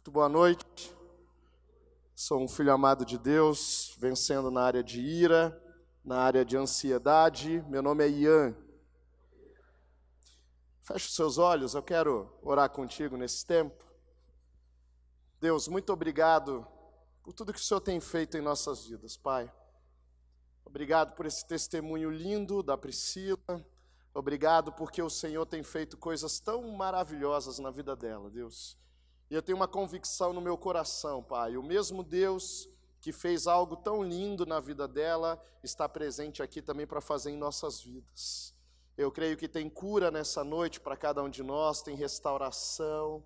Muito boa noite. Sou um filho amado de Deus, vencendo na área de ira, na área de ansiedade. Meu nome é Ian. Feche os seus olhos, eu quero orar contigo nesse tempo. Deus, muito obrigado por tudo que o Senhor tem feito em nossas vidas, Pai. Obrigado por esse testemunho lindo da Priscila. Obrigado porque o Senhor tem feito coisas tão maravilhosas na vida dela, Deus. E eu tenho uma convicção no meu coração, Pai. O mesmo Deus que fez algo tão lindo na vida dela está presente aqui também para fazer em nossas vidas. Eu creio que tem cura nessa noite para cada um de nós, tem restauração.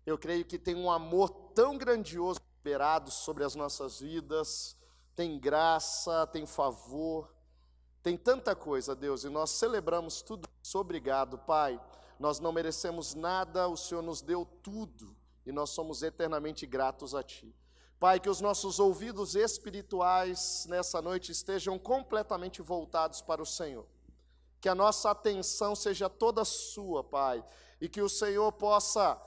Eu creio que tem um amor tão grandioso liberado sobre as nossas vidas. Tem graça, tem favor, tem tanta coisa, Deus. E nós celebramos tudo isso. Obrigado, Pai. Nós não merecemos nada, o Senhor nos deu tudo. E nós somos eternamente gratos a Ti. Pai, que os nossos ouvidos espirituais nessa noite estejam completamente voltados para o Senhor. Que a nossa atenção seja toda Sua, Pai. E que o Senhor possa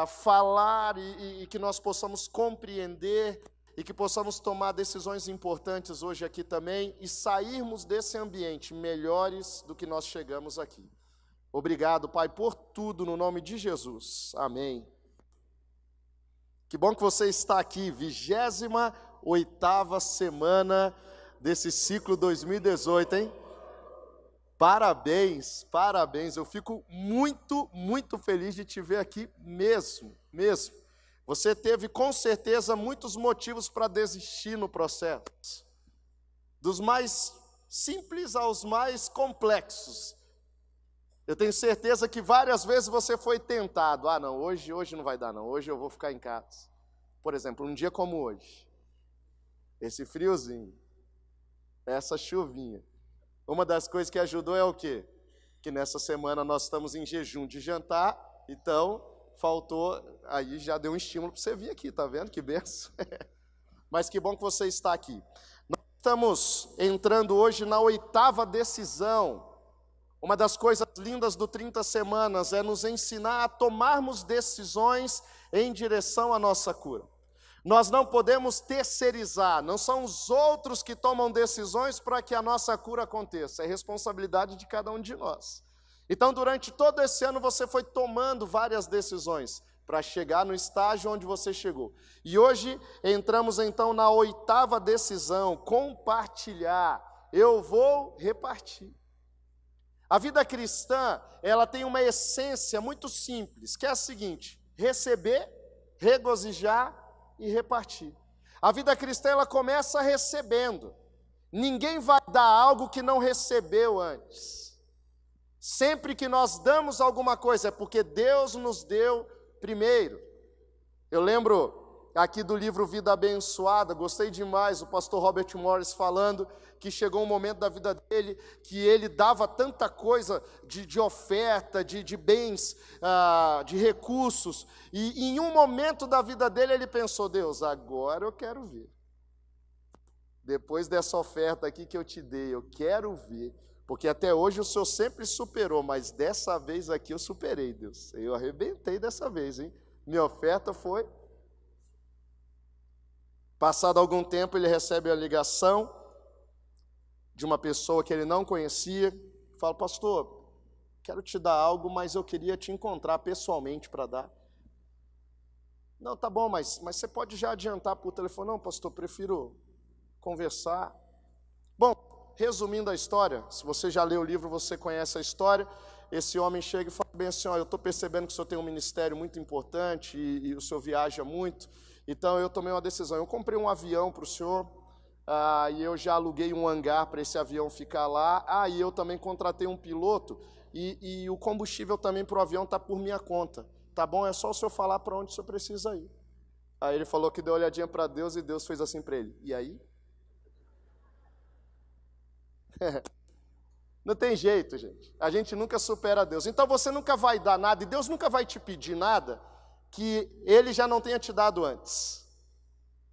falar e que nós possamos compreender e que possamos tomar decisões importantes hoje aqui também e sairmos desse ambiente melhores do que nós chegamos aqui. Obrigado, Pai, por tudo no nome de Jesus. Amém. Que bom que você está aqui, 28ª semana desse ciclo 2018, hein? Parabéns, parabéns. Eu fico muito feliz de te ver aqui mesmo. Você teve com certeza muitos motivos para desistir no processo. Dos mais simples aos mais complexos. Eu tenho certeza que várias vezes você foi tentado. Ah, não, hoje não vai dar não, hoje eu vou ficar em casa. Por exemplo, um dia como hoje, esse friozinho, essa chuvinha. Uma das coisas que ajudou é o quê? Que nessa semana nós estamos em jejum de jantar, então faltou, aí já deu um estímulo para você vir aqui, tá vendo? Que benção. Mas que bom que você está aqui. Nós estamos entrando hoje na 8ª decisão. Uma das coisas lindas do 30 Semanas é nos ensinar a tomarmos decisões em direção à nossa cura. Nós não podemos terceirizar, não são os outros que tomam decisões para que a nossa cura aconteça, é responsabilidade de cada um de nós. Então, durante todo esse ano, você foi tomando várias decisões para chegar no estágio onde você chegou. E hoje, entramos então na 8ª decisão, compartilhar. Eu vou repartir. A vida cristã, ela tem uma essência muito simples, que é a seguinte: receber, regozijar e repartir. A vida cristã, ela começa recebendo. Ninguém vai dar algo que não recebeu antes. Sempre que nós damos alguma coisa, é porque Deus nos deu primeiro. Eu lembro aqui do livro Vida Abençoada, gostei demais, o pastor Robert Morris falando que chegou um momento da vida dele que ele dava tanta coisa de oferta, de bens, de recursos, e em um momento da vida dele ele pensou: Deus, agora eu quero ver. Depois dessa oferta aqui que eu te dei, eu quero ver, porque até hoje o Senhor sempre superou, mas dessa vez aqui eu superei, Deus. Eu arrebentei dessa vez, hein? Minha oferta foi... Passado algum tempo, ele recebe a ligação de uma pessoa que ele não conhecia. Fala: pastor, quero te dar algo, mas eu queria te encontrar pessoalmente para dar. Não, tá bom, mas você pode já adiantar por telefone. Não, pastor, prefiro conversar. Bom, resumindo a história, se você já leu o livro, você conhece a história. Esse homem chega e fala bem assim: ó, eu estou percebendo que o senhor tem um ministério muito importante e o senhor viaja muito. Então eu tomei uma decisão, eu comprei um avião para o senhor, e eu já aluguei um hangar para esse avião ficar lá, e eu também contratei um piloto, e o combustível também para o avião está por minha conta, tá bom? É só o senhor falar para onde o senhor precisa ir. Aí ele falou que deu uma olhadinha para Deus, e Deus fez assim para ele: e aí? Não tem jeito, gente, a gente nunca supera Deus, então você nunca vai dar nada, e Deus nunca vai te pedir nada que Ele já não tenha te dado antes.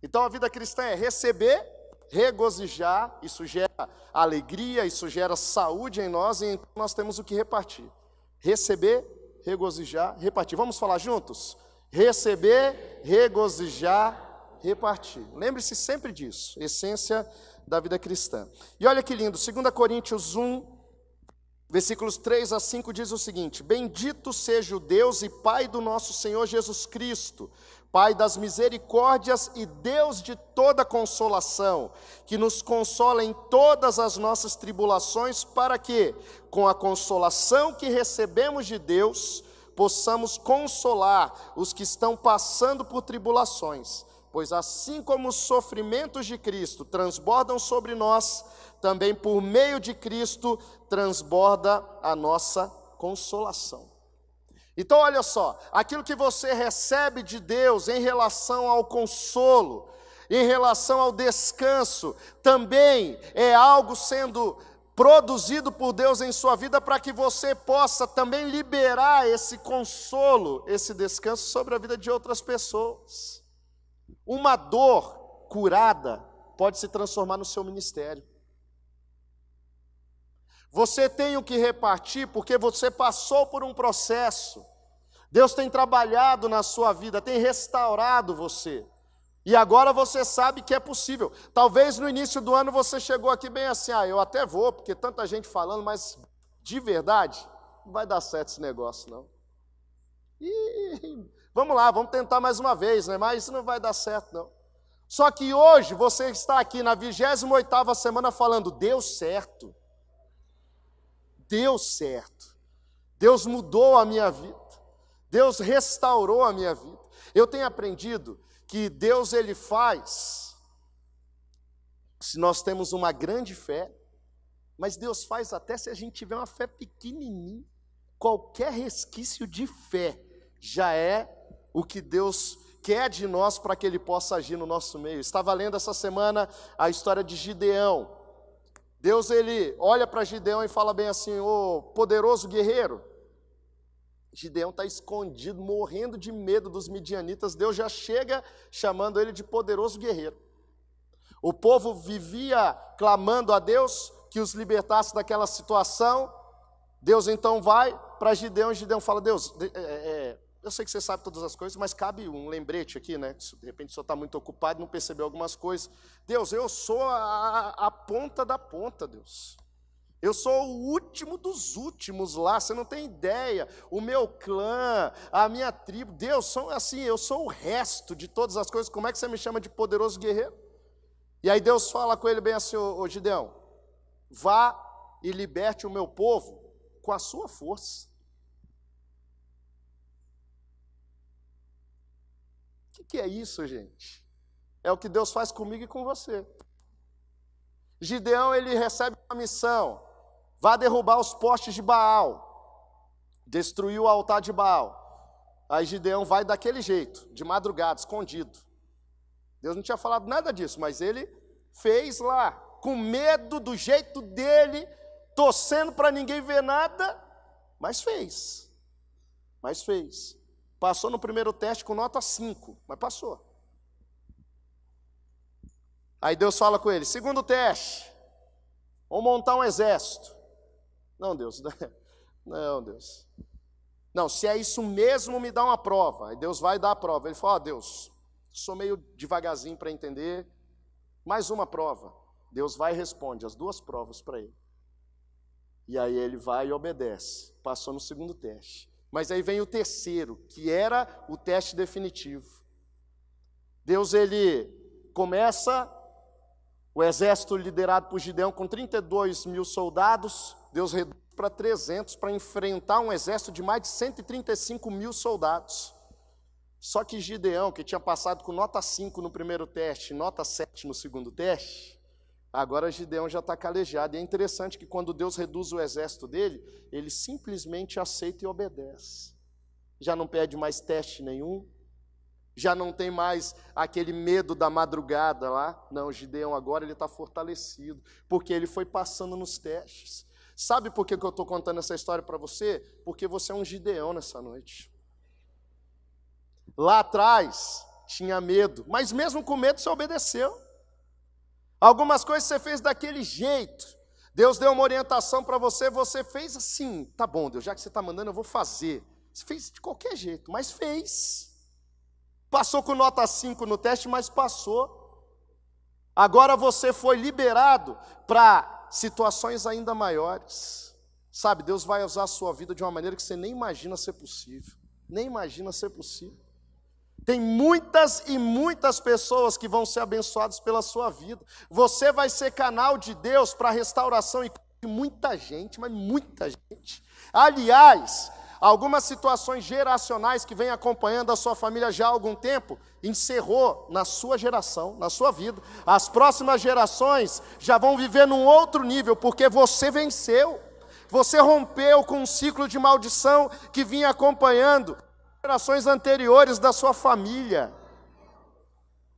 Então a vida cristã é receber, regozijar, isso gera alegria, isso gera saúde em nós, e então nós temos o que repartir. Receber, regozijar, repartir. Vamos falar juntos? receber, regozijar, repartir. Lembre-se sempre disso, essência da vida cristã. E olha que lindo, 2 Coríntios 1, versículos 3 a 5 diz o seguinte: bendito seja o Deus e Pai do nosso Senhor Jesus Cristo, Pai das misericórdias e Deus de toda consolação, que nos consola em todas as nossas tribulações, para que, com a consolação que recebemos de Deus, possamos consolar os que estão passando por tribulações. Pois assim como os sofrimentos de Cristo transbordam sobre nós, também por meio de Cristo transborda a nossa consolação. Então olha só, aquilo que você recebe de Deus em relação ao consolo, em relação ao descanso, também é algo sendo produzido por Deus em sua vida para que você possa também liberar esse consolo, esse descanso sobre a vida de outras pessoas. Uma dor curada pode se transformar no seu ministério. Você tem o que repartir porque você passou por um processo. Deus tem trabalhado na sua vida, tem restaurado você. E agora você sabe que é possível. Talvez no início do ano você chegou aqui bem assim, eu até vou, porque tanta gente falando, mas de verdade, não vai dar certo esse negócio, não. Vamos lá, vamos tentar mais uma vez, né? Mas isso não vai dar certo, não. Só que hoje você está aqui na 28ª semana falando, deu certo. Deu certo. Deus mudou a minha vida. Deus restaurou a minha vida. Eu tenho aprendido que Deus ele faz, se nós temos uma grande fé, mas Deus faz até se a gente tiver uma fé pequenininha. Qualquer resquício de fé já é o que Deus quer de nós para que Ele possa agir no nosso meio. Estava lendo essa semana a história de Gideão. Deus ele olha para Gideão e fala bem assim, ô poderoso guerreiro. Gideão está escondido, morrendo de medo dos midianitas. Deus já chega chamando ele de poderoso guerreiro. O povo vivia clamando a Deus que os libertasse daquela situação. Deus então vai para Gideão e Gideão fala, Deus, eu sei que você sabe todas as coisas, mas cabe um lembrete aqui, né? De repente o senhor está muito ocupado e não percebeu algumas coisas. Deus, eu sou a ponta da ponta, Deus. Eu sou o último dos últimos lá, você não tem ideia. O meu clã, a minha tribo, Deus, assim, eu sou o resto de todas as coisas. Como é que você me chama de poderoso guerreiro? E aí Deus fala com ele bem assim, ô Gideão, vá e liberte o meu povo com a sua força. O que é isso, gente? É o que Deus faz comigo e com você. Gideão, ele recebe uma missão. Vá derrubar os postes de Baal. Destruir o altar de Baal. Aí Gideão vai daquele jeito, de madrugada, escondido. Deus não tinha falado nada disso, mas ele fez lá, com medo do jeito dele, torcendo para ninguém ver nada, mas fez. Passou no primeiro teste com nota 5, mas passou. Aí Deus fala com ele, segundo teste, vamos montar um exército. Não, Deus, não, se é isso mesmo, me dá uma prova. Aí Deus vai dar a prova. Ele fala, Deus, sou meio devagarzinho para entender, mais uma prova. Deus vai e responde as 2 provas para ele. E aí ele vai e obedece, passou no segundo teste. Mas aí vem o terceiro, que era o teste definitivo. Deus, ele começa o exército liderado por Gideão com 32 mil soldados, Deus reduz para 300 para enfrentar um exército de mais de 135 mil soldados. Só que Gideão, que tinha passado com nota 5 no primeiro teste, nota 7 no segundo teste, agora Gideão já está calejado. E é interessante que quando Deus reduz o exército dele, ele simplesmente aceita e obedece. Já não pede mais teste nenhum, já não tem mais aquele medo da madrugada lá. Não, Gideão agora ele está fortalecido, porque ele foi passando nos testes. Sabe por que eu estou contando essa história para você? Porque você é um Gideão nessa noite. Lá atrás tinha medo, mas mesmo com medo você obedeceu. Algumas coisas você fez daquele jeito. Deus deu uma orientação para você, você fez assim. Tá bom, Deus, já que você está mandando, eu vou fazer. Você fez de qualquer jeito, mas fez. Passou com nota 5 no teste, mas passou. Agora você foi liberado para situações ainda maiores. Sabe, Deus vai usar a sua vida de uma maneira que você nem imagina ser possível. Nem imagina ser possível. Tem muitas e muitas pessoas que vão ser abençoadas pela sua vida. Você vai ser canal de Deus para restauração e muita gente, mas muita gente. Aliás, algumas situações geracionais que vem acompanhando a sua família já há algum tempo, encerrou na sua geração, na sua vida. As próximas gerações já vão viver num outro nível, porque você venceu. Você rompeu com um ciclo de maldição que vinha acompanhando gerações anteriores da sua família.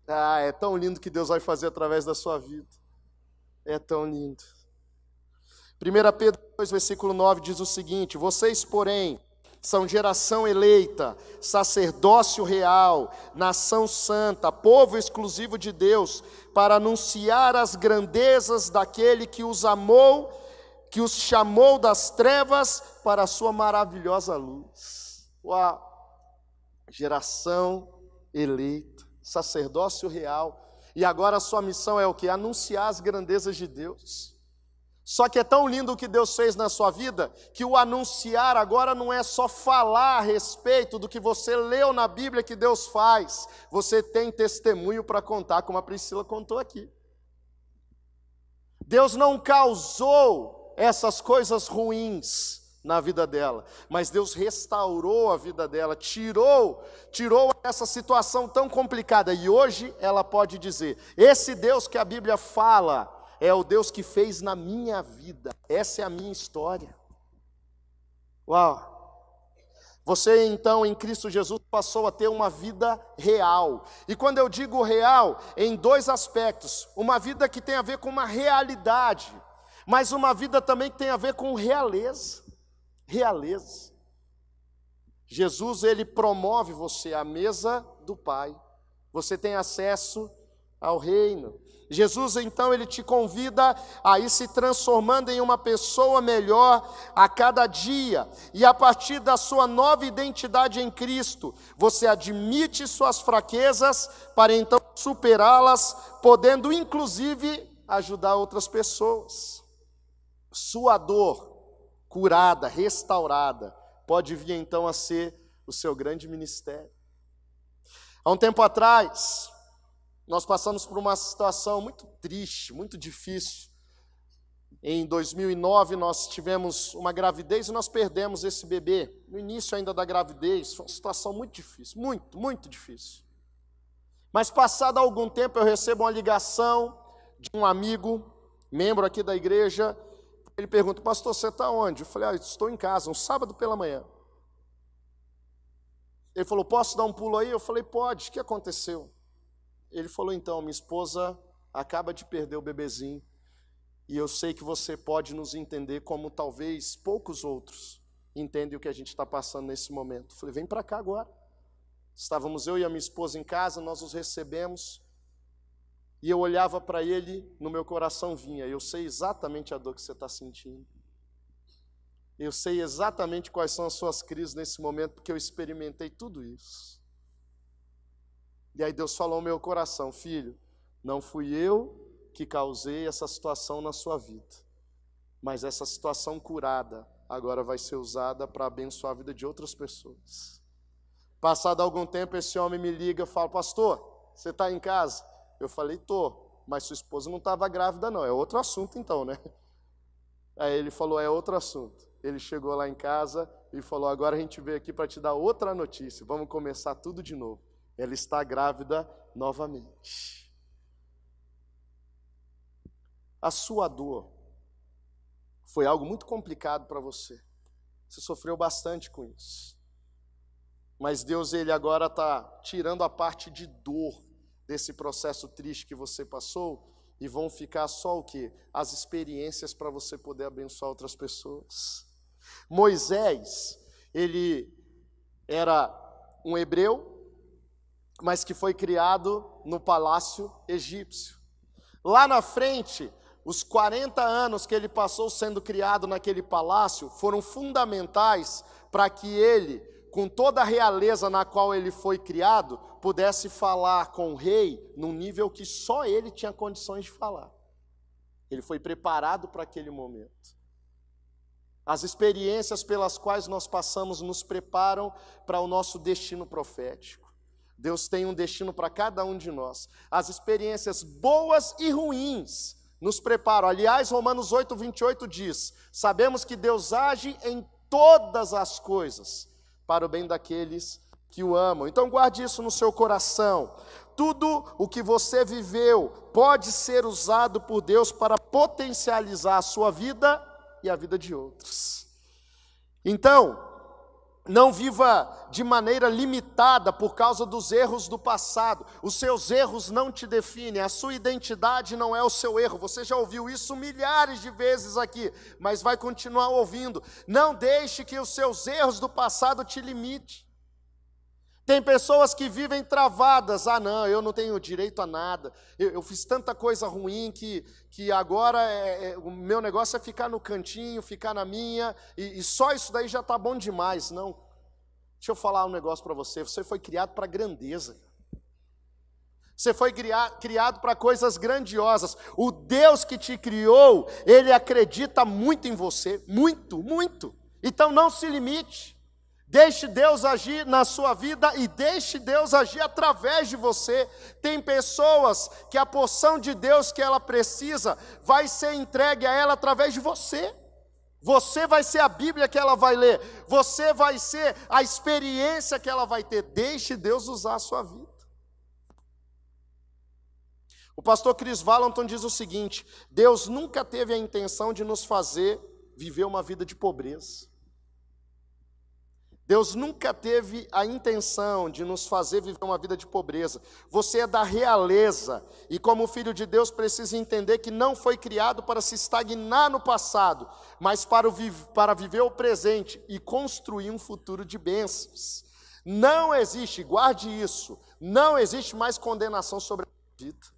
Ah, é tão lindo que Deus vai fazer através da sua vida. É tão lindo. 1 Pedro 2, versículo 9 diz o seguinte: vocês, porém, são geração eleita, sacerdócio real, nação santa, povo exclusivo de Deus, para anunciar as grandezas daquele que os amou, que os chamou das trevas para a sua maravilhosa luz. Uau! Geração eleita, sacerdócio real, e agora a sua missão é o quê? Anunciar as grandezas de Deus. Só que é tão lindo o que Deus fez na sua vida, que o anunciar agora não é só falar a respeito do que você leu na Bíblia que Deus faz, você tem testemunho para contar, como a Priscila contou aqui. Deus não causou essas coisas ruins na vida dela, mas Deus restaurou a vida dela, tirou essa situação tão complicada, e hoje ela pode dizer: esse Deus que a Bíblia fala é o Deus que fez na minha vida, essa é a minha história. Uau! Você então em Cristo Jesus passou a ter uma vida real, e quando eu digo real, em dois aspectos: uma vida que tem a ver com uma realidade, mas uma vida também que tem a ver com realeza. Realeza. Jesus, ele promove você à mesa do Pai. Você tem acesso ao reino. Jesus, então, ele te convida a ir se transformando em uma pessoa melhor a cada dia. E a partir da sua nova identidade em Cristo, você admite suas fraquezas para então superá-las, podendo inclusive ajudar outras pessoas. Sua dor curada, restaurada, pode vir então a ser o seu grande ministério. Há um tempo atrás, nós passamos por uma situação muito triste, muito difícil. Em 2009 nós tivemos uma gravidez e nós perdemos esse bebê. No início ainda da gravidez, foi uma situação muito difícil, muito difícil. Mas passado algum tempo eu recebo uma ligação de um amigo, membro aqui da igreja. Ele pergunta: pastor, você está onde? Eu falei: estou em casa, um sábado pela manhã. Ele falou: posso dar um pulo aí? Eu falei: pode. O que aconteceu? Ele falou: então, minha esposa acaba de perder o bebezinho, e eu sei que você pode nos entender como talvez poucos outros entendem o que a gente está passando nesse momento. Eu falei: vem para cá agora. Estávamos eu e a minha esposa em casa, nós os recebemos, e eu olhava para ele, no meu coração vinha: eu sei exatamente a dor que você está sentindo. Eu sei exatamente quais são as suas crises nesse momento, porque eu experimentei tudo isso. E aí Deus falou ao meu coração: filho, não fui eu que causei essa situação na sua vida, mas essa situação curada agora vai ser usada para abençoar a vida de outras pessoas. Passado algum tempo, esse homem me liga e fala: pastor, você está em casa? Eu falei: tô, mas sua esposa não estava grávida não, é outro assunto então, né? Aí ele falou: é outro assunto. Ele chegou lá em casa e falou: agora a gente veio aqui para te dar outra notícia, vamos começar tudo de novo. Ela está grávida novamente. A sua dor foi algo muito complicado para você. Você sofreu bastante com isso. Mas Deus, ele agora está tirando a parte de dor desse processo triste que você passou, e vão ficar só o quê? As experiências para você poder abençoar outras pessoas. Moisés, ele era um hebreu, mas que foi criado no palácio egípcio. Lá na frente, os 40 anos que ele passou sendo criado naquele palácio foram fundamentais para que ele com toda a realeza na qual ele foi criado, pudesse falar com o rei num nível que só ele tinha condições de falar. Ele foi preparado para aquele momento. As experiências pelas quais nós passamos nos preparam para o nosso destino profético. Deus tem um destino para cada um de nós. As experiências boas e ruins nos preparam. Aliás, Romanos 8:28 diz: sabemos que Deus age em todas as coisas para o bem daqueles que o amam. Então guarde isso no seu coração. Tudo o que você viveu pode ser usado por Deus para potencializar a sua vida e a vida de outros. Então, não viva de maneira limitada por causa dos erros do passado. Os seus erros não te definem, a sua identidade não é o seu erro. Você já ouviu isso milhares de vezes aqui, mas vai continuar ouvindo. Não deixe que os seus erros do passado te limite. Tem pessoas que vivem travadas. Ah, não, eu não tenho direito a nada. Eu fiz tanta coisa ruim que agora o meu negócio é ficar no cantinho, ficar na minha, e só isso daí já está bom demais. Não. Deixa eu falar um negócio para você. Você foi criado para grandeza. Você foi criado para coisas grandiosas. O Deus que te criou, Ele acredita muito em você. Muito, muito. Então não se limite. Deixe Deus agir na sua vida e deixe Deus agir através de você. Tem pessoas que a porção de Deus que ela precisa vai ser entregue a ela através de você. Você vai ser a Bíblia que ela vai ler. Você vai ser a experiência que ela vai ter. Deixe Deus usar a sua vida. O pastor Chris Valentin diz o seguinte: Deus nunca teve a intenção de nos fazer viver uma vida de pobreza. Deus nunca teve a intenção de nos fazer viver uma vida de pobreza. Você é da realeza e, como filho de Deus, precisa entender que não foi criado para se estagnar no passado, mas para viver o presente e construir um futuro de bênçãos. Não existe, guarde isso, não existe mais condenação sobre a vida.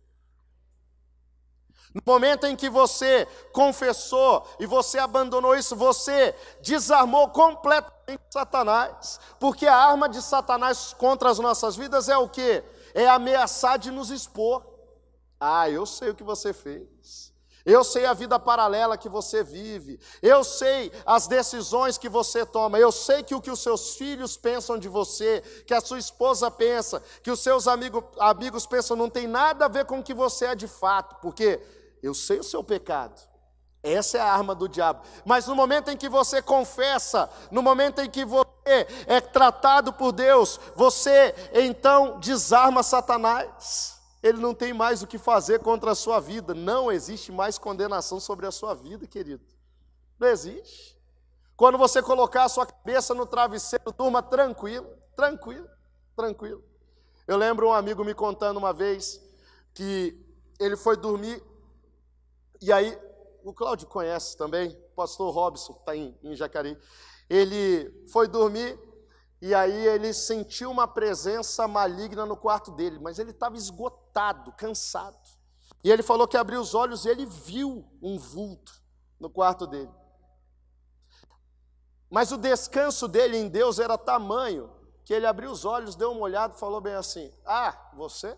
No momento em que você confessou e você abandonou isso, você desarmou completamente Satanás, porque a arma de Satanás contra as nossas vidas é o quê? É ameaçar de nos expor. Ah, eu sei o que você fez, eu sei a vida paralela que você vive, eu sei as decisões que você toma, eu sei que o que os seus filhos pensam de você, que a sua esposa pensa, que os seus amigos pensam, não tem nada a ver com o que você é de fato, porque eu sei o seu pecado. Essa é a arma do diabo. Mas no momento em que você confessa, no momento em que você é tratado por Deus, você então desarma Satanás. Ele não tem mais o que fazer contra a sua vida. Não existe mais condenação sobre a sua vida, querido. Não existe. Quando você colocar a sua cabeça no travesseiro, durma tranquilo, tranquilo, tranquilo. Eu lembro um amigo me contando uma vez que ele foi dormir. E aí, o Cláudio conhece também, o pastor Robson, que está em Jacareí. Ele foi dormir e aí ele sentiu uma presença maligna no quarto dele, mas ele estava esgotado, cansado. E ele falou que abriu os olhos e ele viu um vulto no quarto dele. Mas o descanso dele em Deus era tamanho que ele abriu os olhos, deu uma olhada e falou bem assim: ah, você?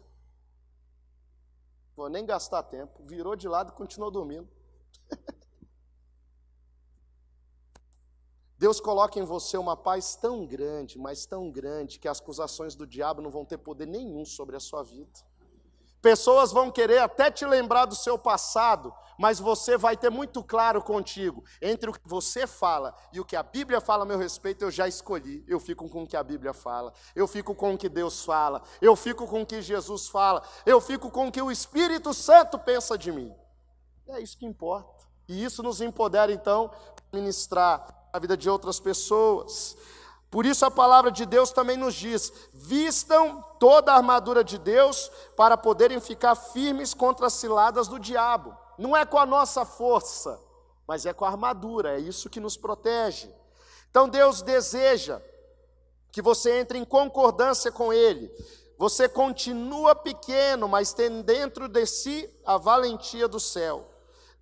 Vou nem gastar tempo. Virou de lado e continuou dormindo. Deus coloca em você uma paz tão grande, mas tão grande, que as acusações do diabo não vão ter poder nenhum sobre a sua vida. Pessoas vão querer até te lembrar do seu passado, mas você vai ter muito claro contigo, entre o que você fala e o que a Bíblia fala a meu respeito, eu já escolhi. Eu fico com o que a Bíblia fala, eu fico com o que Deus fala, eu fico com o que Jesus fala, eu fico com o que o Espírito Santo pensa de mim. É isso que importa. E isso nos empodera, então, a ministrar a vida de outras pessoas. Por isso a palavra de Deus também nos diz: vistam toda a armadura de Deus para poderem ficar firmes contra as ciladas do diabo. Não é com a nossa força, mas é com a armadura, é isso que nos protege. Então Deus deseja que você entre em concordância com Ele. Você continua pequeno, mas tem dentro de si a valentia do céu.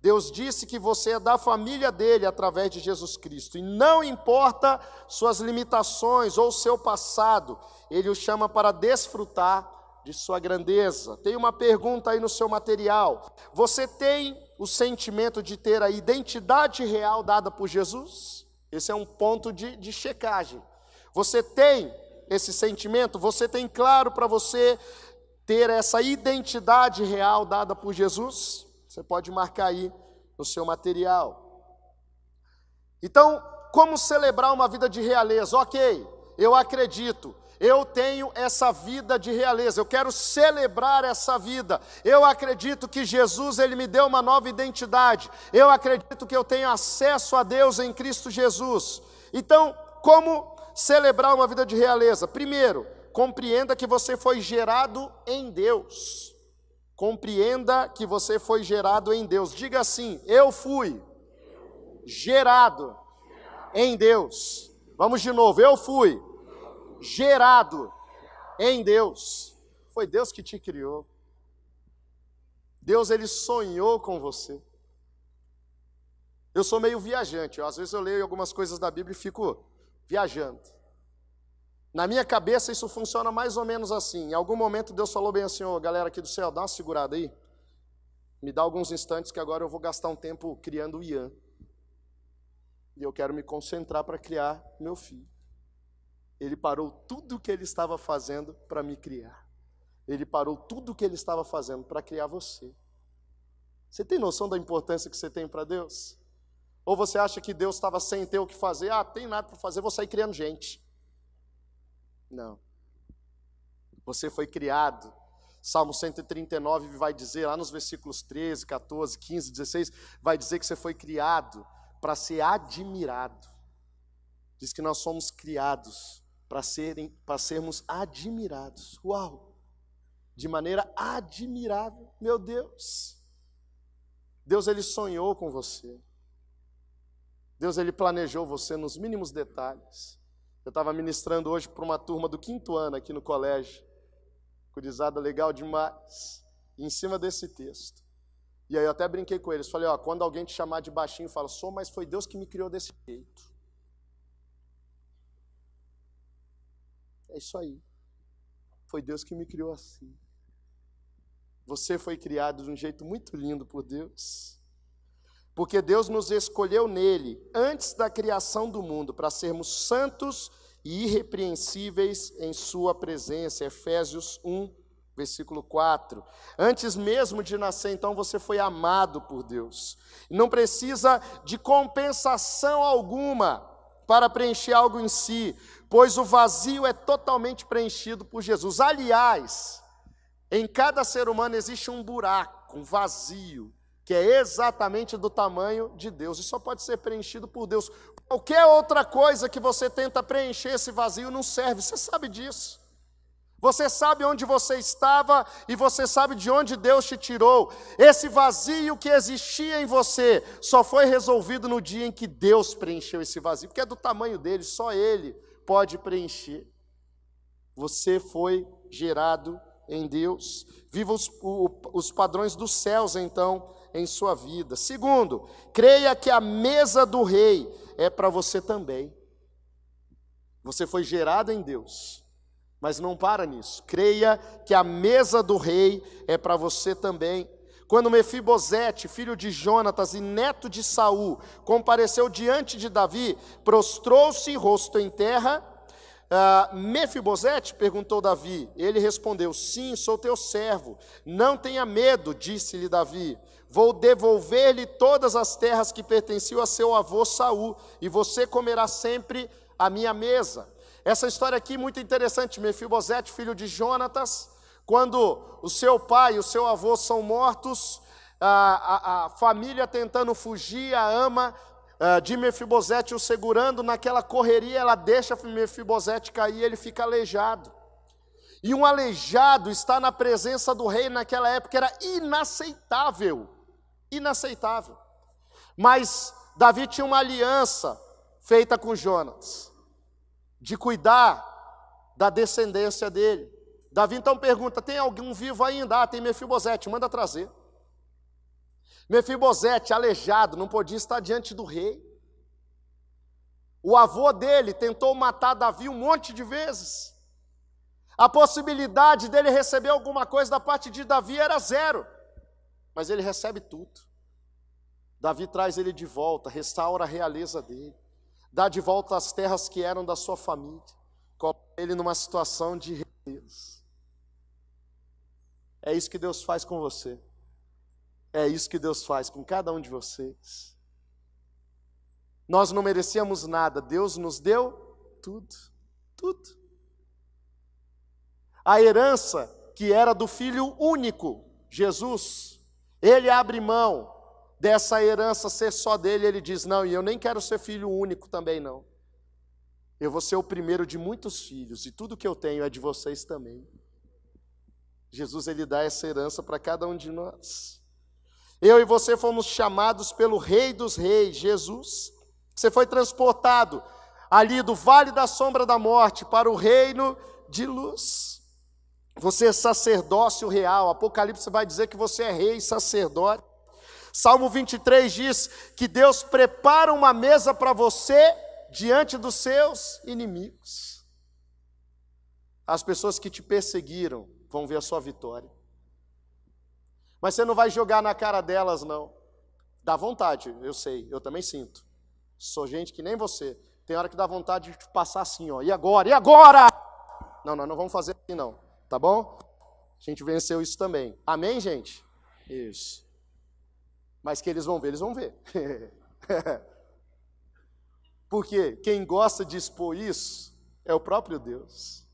Deus disse que você é da família dele através de Jesus Cristo. E não importa suas limitações ou seu passado, ele o chama para desfrutar de sua grandeza. Tem uma pergunta aí no seu material. Você tem o sentimento de ter a identidade real dada por Jesus? Esse é um ponto de checagem. Você tem esse sentimento? Você tem claro para você ter essa identidade real dada por Jesus? Você pode marcar aí no seu material. Então, como celebrar uma vida de realeza? Ok, eu acredito. Eu tenho essa vida de realeza, eu quero celebrar essa vida. Eu acredito que Jesus, ele me deu uma nova identidade. Eu acredito que eu tenho acesso a Deus em Cristo Jesus. Então, como celebrar uma vida de realeza? Primeiro, compreenda que você foi gerado em Deus. Compreenda que você foi gerado em Deus. Diga assim: eu fui gerado em Deus. Vamos de novo, eu fui gerado em Deus. Foi Deus que te criou. Deus, ele sonhou com você. Eu sou meio viajante, às vezes eu leio algumas coisas da Bíblia e fico viajando. Na minha cabeça isso funciona mais ou menos assim. Em algum momento Deus falou bem assim: ô, galera aqui do céu, dá uma segurada aí. Me dá alguns instantes que agora eu vou gastar um tempo criando o Ian. E eu quero me concentrar para criar meu filho. Ele parou tudo o que ele estava fazendo para me criar. Ele parou tudo o que ele estava fazendo para criar você. Você tem noção da importância que você tem para Deus? Ou você acha que Deus estava sem ter o que fazer? Ah, tem nada para fazer, vou sair criando gente. Não. Você foi criado. Salmo 139 vai dizer, lá nos versículos 13, 14, 15, 16, vai dizer que você foi criado para ser admirado. Diz que nós somos criados para sermos admirados. Uau! De maneira admirável. Meu Deus! Deus, ele sonhou com você. Deus, ele planejou você nos mínimos detalhes. Eu estava ministrando hoje para uma turma do 5º ano aqui no colégio. Curizada legal demais. E em cima desse texto. E aí eu até brinquei com eles. Falei, ó, quando alguém te chamar de baixinho, fala, sou, mas foi Deus que me criou desse jeito. É isso aí. Foi Deus que me criou assim. Você foi criado de um jeito muito lindo por Deus. Porque Deus nos escolheu nele, antes da criação do mundo, para sermos santos e irrepreensíveis em sua presença. Efésios 1, versículo 4. Antes mesmo de nascer, então, você foi amado por Deus. Não precisa de compensação alguma para preencher algo em si, pois o vazio é totalmente preenchido por Jesus. Aliás, em cada ser humano existe um buraco, um vazio, que é exatamente do tamanho de Deus, e só pode ser preenchido por Deus. Qualquer outra coisa que você tenta preencher esse vazio não serve, você sabe disso. Você sabe onde você estava e você sabe de onde Deus te tirou. Esse vazio que existia em você só foi resolvido no dia em que Deus preencheu esse vazio, porque é do tamanho dele, só ele pode preencher. Você foi gerado em Deus. Viva os padrões dos céus, então, em sua vida. Segundo, creia que a mesa do rei é para você também. Você foi gerado em Deus. Mas não para nisso. Creia que a mesa do rei é para você também. Quando Mefibosete, filho de Jonatas e neto de Saul, compareceu diante de Davi, prostrou-se rosto em terra. Mefibosete, perguntou Davi. Ele respondeu, sim, sou teu servo. Não tenha medo, disse-lhe Davi. Vou devolver-lhe todas as terras que pertenciam a seu avô Saul, e você comerá sempre à minha mesa. Essa história aqui é muito interessante. Mefibosete, filho de Jonatas, quando o seu pai e o seu avô são mortos, a família tentando fugir, a ama de Mefibosete o segurando, naquela correria ela deixa Mefibosete cair e ele fica aleijado. E um aleijado estar na presença do rei naquela época era inaceitável, inaceitável. Mas Davi tinha uma aliança feita com Jonatas, de cuidar da descendência dele. Davi então pergunta, tem algum vivo ainda? Ah, tem Mefibosete, manda trazer. Mefibosete, aleijado, não podia estar diante do rei. O avô dele tentou matar Davi um monte de vezes. A possibilidade dele receber alguma coisa da parte de Davi era zero. Mas ele recebe tudo. Davi traz ele de volta, restaura a realeza dele, dá de volta as terras que eram da sua família, coloca ele numa situação de realeza. É isso que Deus faz com você. É isso que Deus faz com cada um de vocês. Nós não merecíamos nada, Deus nos deu tudo, tudo. A herança que era do Filho único, Jesus, ele abre mão dessa herança ser só dele, ele diz, não, e eu nem quero ser filho único também não. Eu vou ser o primeiro de muitos filhos, e tudo que eu tenho é de vocês também. Jesus, ele dá essa herança para cada um de nós. Eu e você fomos chamados pelo Rei dos Reis, Jesus. Você foi transportado ali do vale da sombra da morte para o reino de luz. Você é sacerdócio real. Apocalipse vai dizer que você é rei e sacerdote. Salmo 23 diz que Deus prepara uma mesa para você diante dos seus inimigos. As pessoas que te perseguiram vão ver a sua vitória. Mas você não vai jogar na cara delas, não. Dá vontade, eu sei, eu também sinto. Sou gente que nem você. Tem hora que dá vontade de te passar assim, ó. E agora? E agora? Não, não vamos fazer assim não, tá bom? A gente venceu isso também. Amém, gente? Isso. Mas que eles vão ver, eles vão ver. Porque quem gosta de expor isso é o próprio Deus.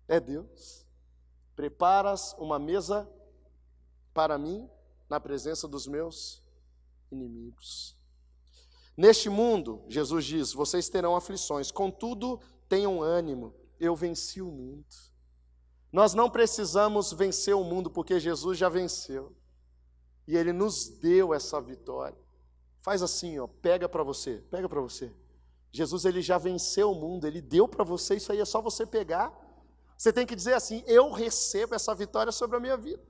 É Deus. Preparas uma mesa para mim na presença dos meus inimigos. Neste mundo, Jesus diz, vocês terão aflições, contudo, tenham ânimo, eu venci o mundo. Nós não precisamos vencer o mundo, porque Jesus já venceu. E Ele nos deu essa vitória. Faz assim, ó, pega para você. Jesus, Ele já venceu o mundo, Ele deu para você, isso aí é só você pegar. Você tem que dizer assim, eu recebo essa vitória sobre a minha vida.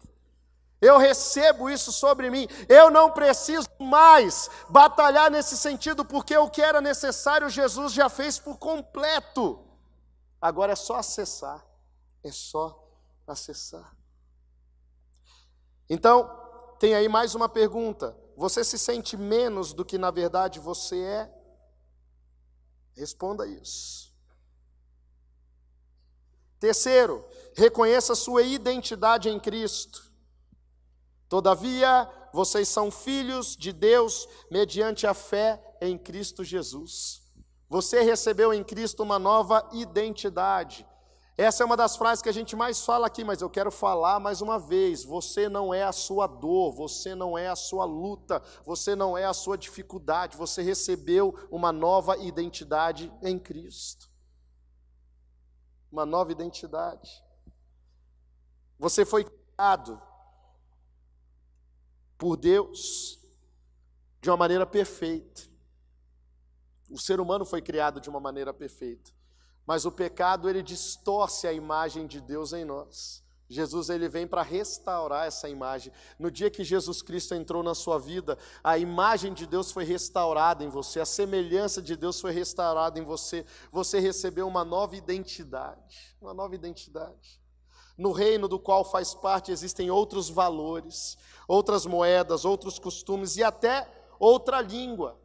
Eu recebo isso sobre mim. Eu não preciso mais batalhar nesse sentido, porque o que era necessário, Jesus já fez por completo. Agora é só acessar. É só acessar. Então, tem aí mais uma pergunta. Você se sente menos do que na verdade você é? Responda isso. Terceiro, reconheça sua identidade em Cristo. Todavia, vocês são filhos de Deus mediante a fé em Cristo Jesus. Você recebeu em Cristo uma nova identidade. Essa é uma das frases que a gente mais fala aqui, mas eu quero falar mais uma vez. Você não é a sua dor, você não é a sua luta, você não é a sua dificuldade. Você recebeu uma nova identidade em Cristo. Uma nova identidade. Você foi criado por Deus de uma maneira perfeita. O ser humano foi criado de uma maneira perfeita, mas o pecado, ele distorce a imagem de Deus em nós. Jesus, ele vem para restaurar essa imagem. No dia que Jesus Cristo entrou na sua vida, a imagem de Deus foi restaurada em você, a semelhança de Deus foi restaurada em você. Você recebeu uma nova identidade, uma nova identidade. No reino do qual faz parte existem outros valores, outras moedas, outros costumes e até outra língua.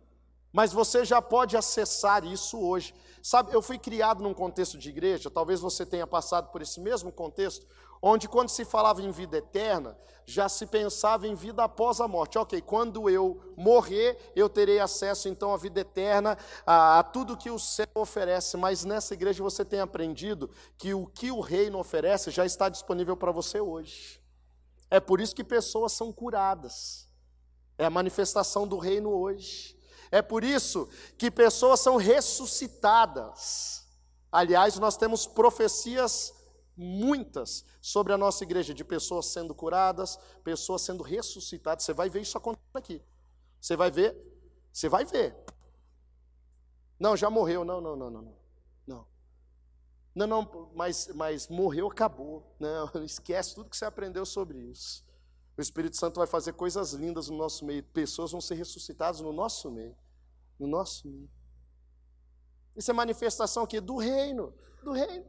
Mas você já pode acessar isso hoje. Sabe, eu fui criado num contexto de igreja, talvez você tenha passado por esse mesmo contexto, onde quando se falava em vida eterna, já se pensava em vida após a morte. Ok, quando eu morrer, eu terei acesso então à vida eterna, a tudo que o céu oferece, mas nessa igreja você tem aprendido que o reino oferece já está disponível para você hoje. É por isso que pessoas são curadas, é a manifestação do reino hoje. É por isso que pessoas são ressuscitadas. Aliás, nós temos profecias muitas sobre a nossa igreja, de pessoas sendo curadas, pessoas sendo ressuscitadas. Você vai ver isso acontecendo aqui. Você vai ver. Não, já morreu. Não, mas morreu, acabou. Não, esquece tudo que você aprendeu sobre isso. O Espírito Santo vai fazer coisas lindas no nosso meio. Pessoas vão ser ressuscitadas no nosso meio. No nosso meio. Isso é manifestação aqui do reino. Do reino.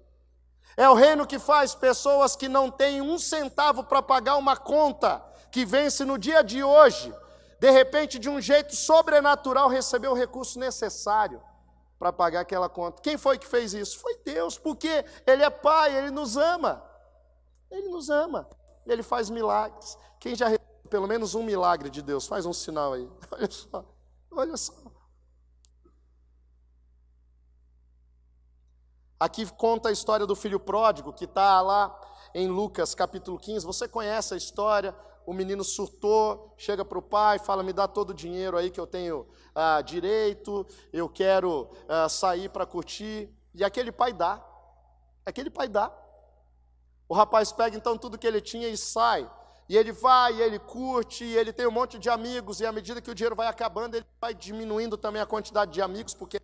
É o reino que faz pessoas que não têm um centavo para pagar uma conta que vence no dia de hoje, de repente, de um jeito sobrenatural, receber o recurso necessário para pagar aquela conta. Quem foi que fez isso? Foi Deus, porque Ele é Pai, Ele nos ama. Ele nos ama. Ele faz milagres. Quem já recebeu pelo menos um milagre de Deus? Faz um sinal aí. Olha só, olha só. Aqui conta a história do filho pródigo, que está lá em Lucas capítulo 15. Você conhece a história? O menino surtou, chega para o pai, fala, me dá todo o dinheiro aí que eu tenho direito, eu quero sair para curtir. E aquele pai dá. Aquele pai dá. O rapaz pega então tudo que ele tinha e sai. E ele vai, e ele curte, e ele tem um monte de amigos, e à medida que o dinheiro vai acabando, ele vai diminuindo também a quantidade de amigos, porque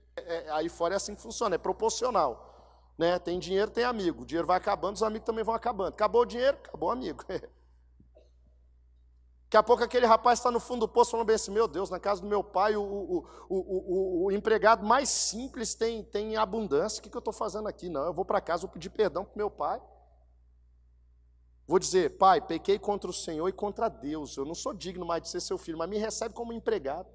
aí fora é assim que funciona, é proporcional. Né? Tem dinheiro, tem amigo. O dinheiro vai acabando, os amigos também vão acabando. Acabou o dinheiro, acabou o amigo. Daqui a pouco aquele rapaz está no fundo do poço falando bem assim, meu Deus, na casa do meu pai o empregado mais simples tem abundância, o que eu estou fazendo aqui? Não, eu vou para casa, vou pedir perdão para o meu pai. Vou dizer, pai, pequei contra o Senhor e contra Deus, eu não sou digno mais de ser seu filho, mas me recebe como empregado.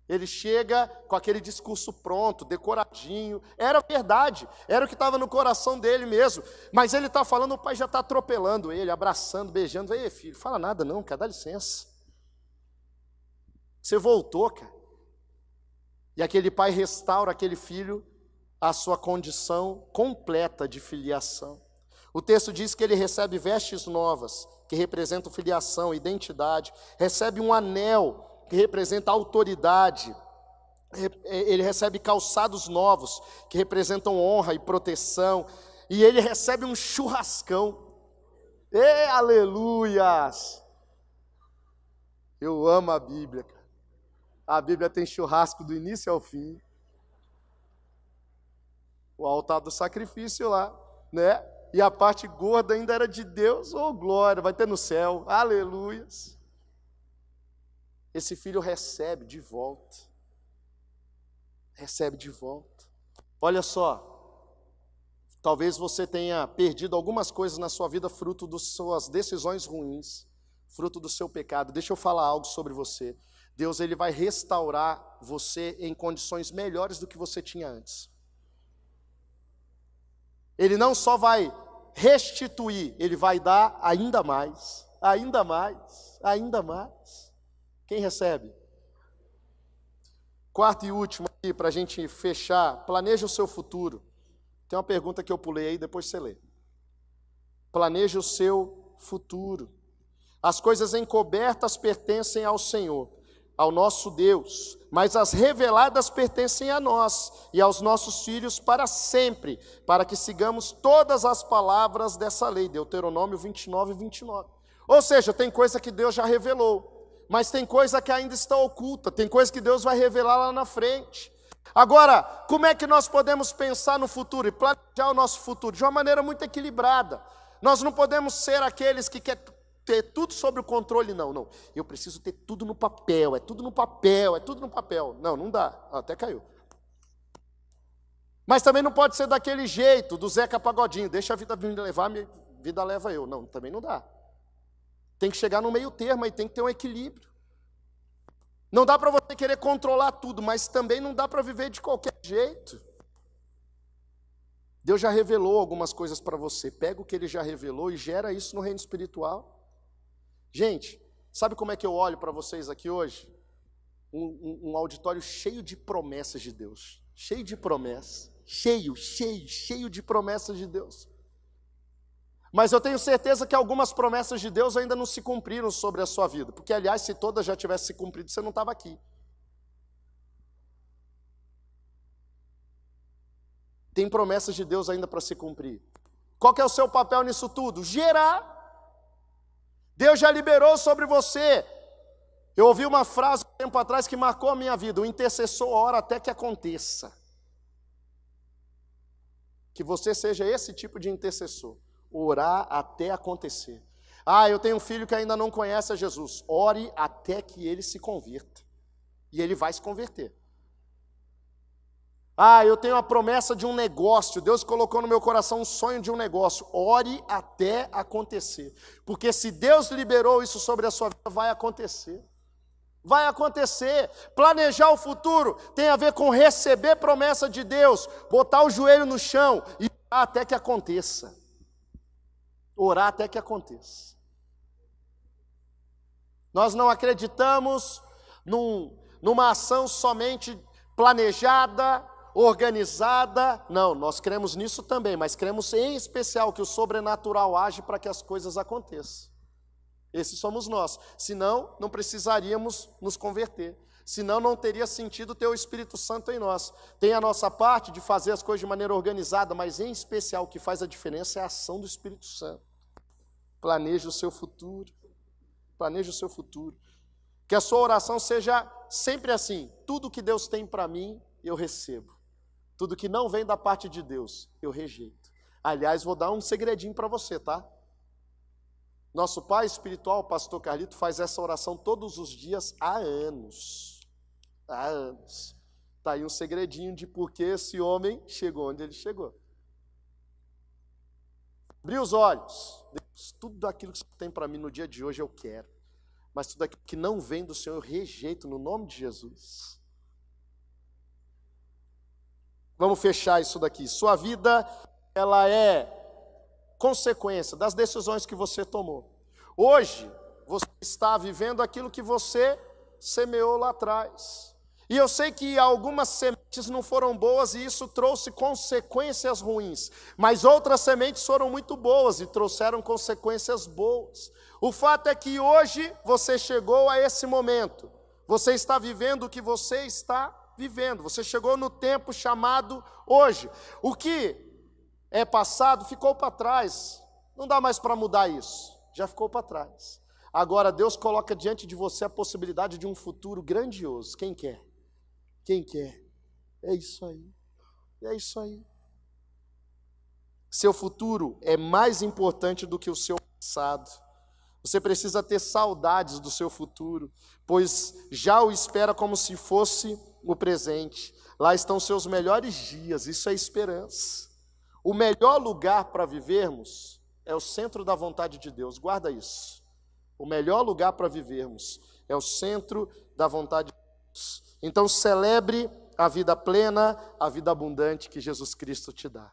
Ele chega com aquele discurso pronto, decoradinho, era verdade, era o que estava no coração dele mesmo, mas ele está falando, o pai já está atropelando ele, abraçando, beijando, ei filho, fala nada não, cara, dá licença, você voltou, cara, e aquele pai restaura aquele filho a sua condição completa de filiação. O texto diz que ele recebe vestes novas, que representam filiação, identidade, recebe um anel, que representa autoridade, ele recebe calçados novos, que representam honra e proteção, e ele recebe um churrascão, aleluias, eu amo a Bíblia, a Bíblia tem churrasco do início ao fim, o altar do sacrifício lá, né, e a parte gorda ainda era de Deus, glória, vai ter no céu, aleluias. Esse filho recebe de volta. Recebe de volta. Olha só, talvez você tenha perdido algumas coisas na sua vida fruto das suas decisões ruins, fruto do seu pecado. Deixa eu falar algo sobre você. Deus, ele vai restaurar você em condições melhores do que você tinha antes. Ele não só vai restituir, ele vai dar ainda mais, ainda mais, ainda mais. Quem recebe? Quarto e último aqui, para a gente fechar. Planeje o seu futuro. Tem uma pergunta que eu pulei aí, depois você lê. Planeje o seu futuro. As coisas encobertas pertencem ao Senhor, ao nosso Deus, mas as reveladas pertencem a nós e aos nossos filhos para sempre, para que sigamos todas as palavras dessa lei. Deuteronômio 29 e 29. Ou seja, tem coisa que Deus já revelou, mas tem coisa que ainda está oculta, tem coisa que Deus vai revelar lá na frente. Agora, como é que nós podemos pensar no futuro e planejar o nosso futuro? De uma maneira muito equilibrada. Nós não podemos ser aqueles que querem ter tudo sob o controle, não. Eu preciso ter tudo no papel, é tudo no papel, é tudo no papel. Não dá, até caiu. Mas também não pode ser daquele jeito, do Zeca Pagodinho, deixa a vida vir levar, minha vida leva eu. Não, também não dá. Tem que chegar no meio termo e tem que ter um equilíbrio. Não dá para você querer controlar tudo, mas também não dá para viver de qualquer jeito. Deus já revelou algumas coisas para você. Pega o que Ele já revelou e gera isso no reino espiritual. Gente, sabe como é que eu olho para vocês aqui hoje? Um auditório cheio de promessas de Deus. Cheio de promessas. Cheio de promessas de Deus. Mas eu tenho certeza que algumas promessas de Deus ainda não se cumpriram sobre a sua vida. Porque, aliás, se todas já tivessem se cumprido, você não estava aqui. Tem promessas de Deus ainda para se cumprir. Qual que é o seu papel nisso tudo? Gerar. Deus já liberou sobre você. Eu ouvi uma frase um tempo atrás que marcou a minha vida. O intercessor ora até que aconteça. Que você seja esse tipo de intercessor. Orar até acontecer. Ah, eu tenho um filho que ainda não conhece a Jesus. Ore até que ele se converta. E ele vai se converter. Ah, eu tenho a promessa de um negócio. Deus colocou no meu coração um sonho de um negócio. Ore até acontecer. Porque se Deus liberou isso sobre a sua vida, vai acontecer. Vai acontecer. Planejar o futuro tem a ver com receber promessa de Deus, botar o joelho no chão e orar até que aconteça. Orar até que aconteça. Nós não acreditamos numa ação somente planejada, organizada. Não, nós cremos nisso também, mas cremos em especial que o sobrenatural age para que as coisas aconteçam. Esses somos nós. Senão, não precisaríamos nos converter. Senão, não teria sentido ter o Espírito Santo em nós. Tem a nossa parte de fazer as coisas de maneira organizada, mas em especial o que faz a diferença é a ação do Espírito Santo. Planeje o seu futuro. Planeje o seu futuro. Que a sua oração seja sempre assim: tudo que Deus tem para mim, eu recebo. Tudo que não vem da parte de Deus, eu rejeito. Aliás, vou dar um segredinho para você, tá? Nosso pai espiritual, o pastor Carlito, faz essa oração todos os dias há anos. Há anos. Está aí um segredinho de por que esse homem chegou onde ele chegou. Abrir os olhos. Deus, tudo aquilo que você tem para mim no dia de hoje eu quero. Mas tudo aquilo que não vem do Senhor eu rejeito no nome de Jesus. Vamos fechar isso daqui. Sua vida, ela é consequência das decisões que você tomou. Hoje, você está vivendo aquilo que você semeou lá atrás. E eu sei que algumas sementes não foram boas e isso trouxe consequências ruins. Mas outras sementes foram muito boas e trouxeram consequências boas. O fato é que hoje você chegou a esse momento. Você está vivendo o que você está vivendo. Você chegou no tempo chamado hoje. O que é passado ficou para trás. Não dá mais para mudar isso. Já ficou para trás. Agora Deus coloca diante de você a possibilidade de um futuro grandioso. Quem quer? Quem quer? É isso aí. É isso aí. Seu futuro é mais importante do que o seu passado. Você precisa ter saudades do seu futuro, pois já o espera como se fosse o presente. Lá estão seus melhores dias, isso é esperança. O melhor lugar para vivermos é o centro da vontade de Deus, guarda isso. O melhor lugar para vivermos é o centro da vontade de Deus. Então celebre a vida plena, a vida abundante que Jesus Cristo te dá.